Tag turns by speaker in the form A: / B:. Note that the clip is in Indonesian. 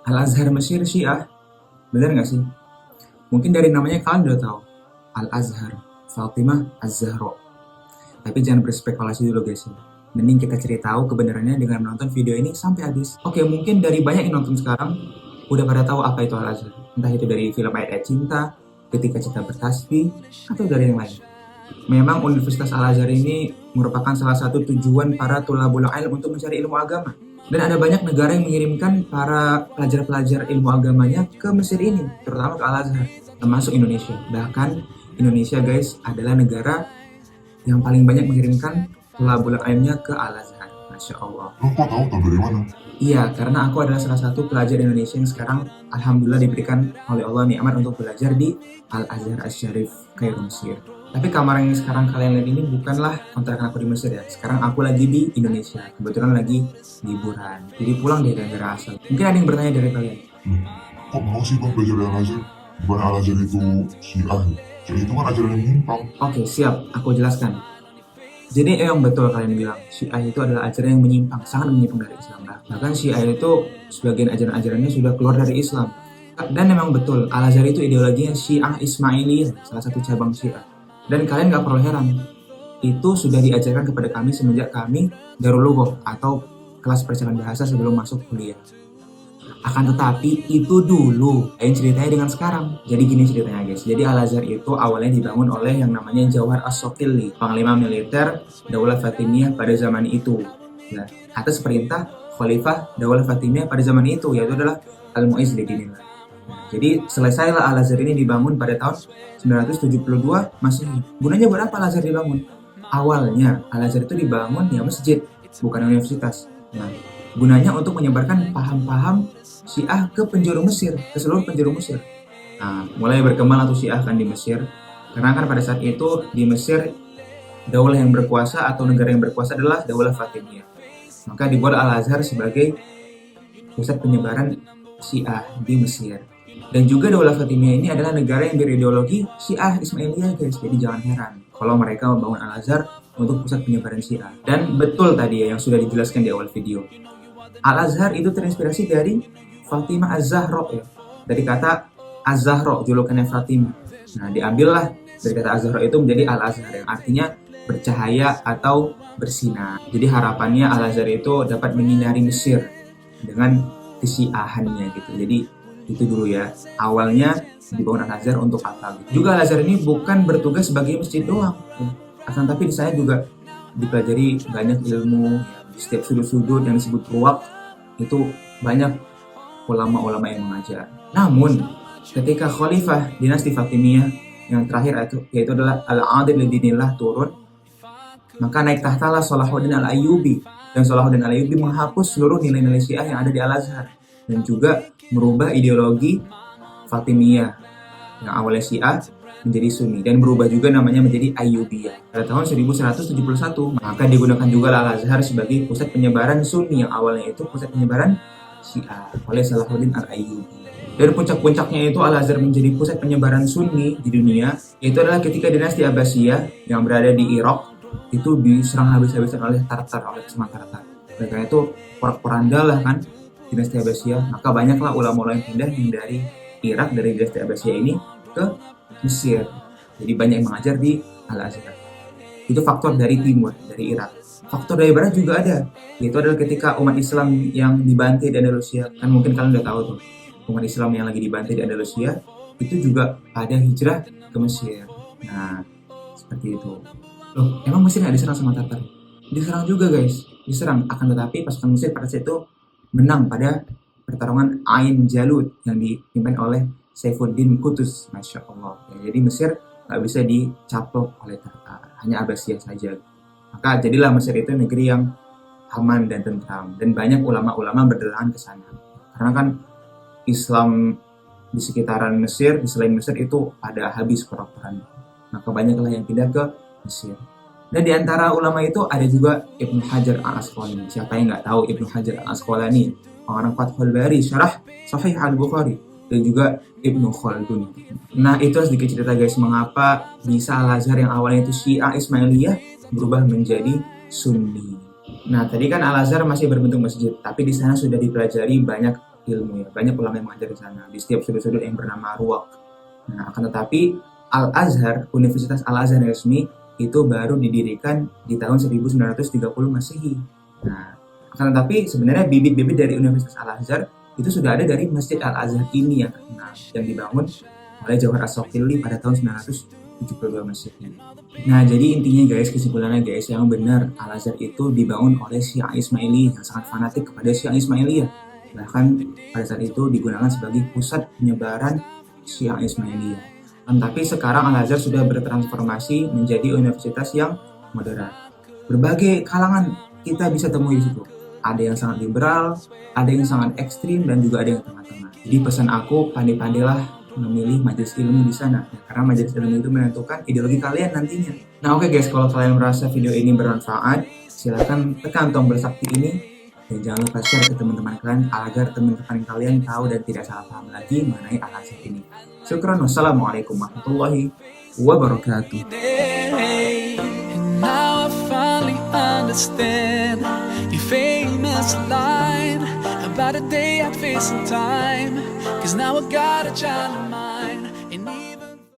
A: Al-Azhar Mesir Syiah, bener nggak sih? Mungkin dari namanya kalian udah tahu, Al-Azhar, Fatimah Az-Zahra. Tapi jangan berspekulasi dulu guys ya. Mending kita cari tahu kebenarannya dengan menonton video ini sampai habis. Oke, mungkin dari banyak yang nonton sekarang udah pada tahu apa itu Al-Azhar. Entah itu dari film Ayat-Ayat Cinta, Ketika Cinta Bertasbih, atau dari yang lain. Memang Universitas Al-Azhar ini merupakan salah satu tujuan para tulabul ilm untuk mencari ilmu agama. Dan ada banyak negara yang mengirimkan para pelajar-pelajar ilmu agamanya ke Mesir ini, terutama ke Al-Azhar, termasuk Indonesia. Bahkan Indonesia guys adalah negara yang paling banyak mengirimkan tulabul ilmnya ke Al-Azhar. Masya Allah.
B: Lo kok tahu dari mana?
A: Iya, karena aku adalah salah satu pelajar Indonesia yang sekarang alhamdulillah diberikan oleh Allah nikmat untuk belajar di Al-Azhar Asy-Syarif, Kairo, Mesir. Tapi kamar yang sekarang kalian lihat ini bukanlah kontrakan aku di Mesir ya. Sekarang aku lagi di Indonesia. Kebetulan lagi liburan. Jadi pulang dari daerah asal. Mungkin ada yang bertanya dari kalian.
B: Kok mau sih bang belajar Al-Azhar? Bukan Al-Azhar itu Syiah. Syiah itu kan ajaran yang menyimpang.
A: Oke, siap. Aku jelaskan. Jadi yang betul kalian bilang, Syiah itu adalah ajaran yang menyimpang, sangat menyimpang dari Islam. Bahkan Syiah itu sebagian ajaran-ajarannya sudah keluar dari Islam. Dan memang betul, Al-Azhar itu ideologinya Syiah Ismailiyah, salah satu cabang Syiah. Dan kalian gak perlu heran, itu sudah diajarkan kepada kami semenjak kami Darul Lughah atau kelas percakapan bahasa sebelum masuk kuliah. Akan tetapi itu dulu, lain ceritanya dengan sekarang. Jadi gini ceritanya guys, jadi Al-Azhar itu awalnya dibangun oleh yang namanya Jawhar As-Soqili, panglima militer Daulah Fatimiyah pada zaman itu. Nah, atas perintah Khalifah Daulah Fatimiyah pada zaman itu, yaitu adalah Al-Mu'izz Lidinillah. Jadi selesailah Al-Azhar ini dibangun pada tahun 972 Masehi. Gunanya buat apa Al-Azhar dibangun? Awalnya Al-Azhar itu dibangun ya masjid, bukan universitas. Nah, gunanya untuk menyebarkan paham-paham Syiah ke penjuru Mesir, ke seluruh penjuru Mesir. Nah, mulai berkembang atau Syiah kan di Mesir. Karena kan pada saat itu di Mesir daulah yang berkuasa atau negara yang berkuasa adalah Daulah Fatimiyah. Maka dibuat Al-Azhar sebagai pusat penyebaran Syiah di Mesir. Dan juga Daulah Fatimiyah ini adalah negara yang berideologi Syiah Ismailiyah guys. Jadi jangan heran kalau mereka membangun Al-Azhar untuk pusat penyebaran Syiah. Dan betul tadi ya yang sudah dijelaskan di awal video. Al-Azhar itu terinspirasi dari Fatimah Az-Zahra ya. Dari kata Az-Zahra, julukannya Fatimah. Nah, diambillah dari kata Az-Zahra itu menjadi Al-Azhar yang artinya bercahaya atau bersinar. Jadi harapannya Al-Azhar itu dapat menyinari Mesir dengan kesyiahannya gitu. Jadi itu dulu ya. Awalnya dibangun Al-Azhar untuk apa gitu. Juga Al-Azhar ini bukan bertugas sebagai masjid doang. Akan tapi di sana juga dipelajari banyak ilmu. Di setiap sudut-sudut yang disebut ruwaq itu banyak ulama-ulama yang mengajar. Namun ketika Khalifah dinasti Fatimiyah yang terakhir yaitu adalah Al-Adil Lidinillah turun, maka naik tahtalah Salahuddin Al-Ayyubi, dan Salahuddin Al-Ayyubi menghapus seluruh nilai-nilai Syiah yang ada di Al-Azhar dan juga merubah ideologi Fatimiyah yang awalnya Syiah menjadi Sunni dan berubah juga namanya menjadi Ayyubiyah. Pada tahun 1171 maka digunakan juga Al-Azhar sebagai pusat penyebaran Sunni yang awalnya itu pusat penyebaran Syiah oleh Salahuddin Al-Ayyubi. Dan puncak-puncaknya itu Al-Azhar menjadi pusat penyebaran Sunni di dunia, itu adalah ketika dinasti Abbasiyah yang berada di Irak itu diserang habis-habisan oleh Tartar, oleh Utsman Tartar. Oleh karena itu porak-poranda lah kan dinasti Abbasiyah, maka banyaklah ulama-ulama yang pindah dari Irak, dari dinasti Abbasiyah ini ke Mesir. Jadi banyak yang mengajar di Al-Azhar. Itu faktor dari timur, dari Irak. Faktor dari barat juga ada, yaitu adalah ketika umat Islam yang dibantai di Andalusia, kan mungkin kalian udah tahu tuh, umat Islam yang lagi dibantai di Andalusia itu juga ada hijrah ke Mesir. Nah, seperti itu. Loh, emang Mesir nggak diserang sama Tatar? Diserang juga guys, diserang. Akan tetapi pasukan Mesir pada saat itu menang pada pertarungan Ain Jalut yang dipimpin oleh Saifuddin Qutuz, Masya Allah. Ya, jadi Mesir nggak bisa dicaplok oleh Tatar, hanya Abbasiyah saja. Maka jadilah Mesir itu negeri yang aman dan tentram, dan banyak ulama-ulama berdatangan ke sana. Karena kan Islam di sekitaran Mesir, di selain Mesir itu ada habis porak-poranda. Maka banyaklah yang pindah ke Mesir. Dan di antara ulama itu ada juga Ibnu Hajar Al-Asqalani. Siapa yang nggak tahu Ibnu Hajar Al-Asqalani? Orang Fathul Bari, Syarah Sahih Al-Bukhari, dan juga Ibnu Khaldun. Nah, itu sedikit cerita guys, mengapa bisa Al-Azhar yang awalnya itu Syiah Ismailiyah berubah menjadi Sunni. Nah, tadi kan Al-Azhar masih berbentuk masjid, tapi di sana sudah dipelajari banyak ilmu ya. Banyak ulama yang mengajar di sana di setiap sudut-sudut yang bernama ruwak. Nah, akan tetapi Al-Azhar, Universitas Al-Azhar resmi itu baru didirikan di tahun 1930 Masehi. Nah, akan tetapi sebenarnya bibit-bibit dari Universitas Al-Azhar itu sudah ada dari Masjid Al-Azhar ini yang terkenal yang dibangun oleh Jauhar As-Soqili pada tahun 972 Masehi. Nah, jadi intinya guys, kesimpulannya guys, yang benar Al-Azhar itu dibangun oleh Syiah Ismaili yang sangat fanatik kepada Syiah Ismailiyah. Bahkan pada saat itu digunakan sebagai pusat penyebaran Syiah Ismailiyah. Tapi sekarang Al-Azhar sudah bertransformasi menjadi universitas yang moderat. Berbagai kalangan kita bisa temui di situ. Ada yang sangat liberal, ada yang sangat ekstrim, dan juga ada yang tengah-tengah. Jadi pesan aku, pandai-pandailah memilih majelis ilmu di sana, ya, karena majelis ilmu itu menentukan ideologi kalian nantinya. Nah oke guys, kalau kalian merasa video ini bermanfaat, silahkan tekan tombol sakti ini dan jangan lupa share ke teman-teman kalian agar teman-teman kalian tahu dan tidak salah paham lagi mengenai Al-Azhar ini. Syukran, wassalamualaikum warahmatullahi wabarakatuh.
C: And now I finally understand your famous line about a day I'd face in time. 'Cause now I got a child of mine.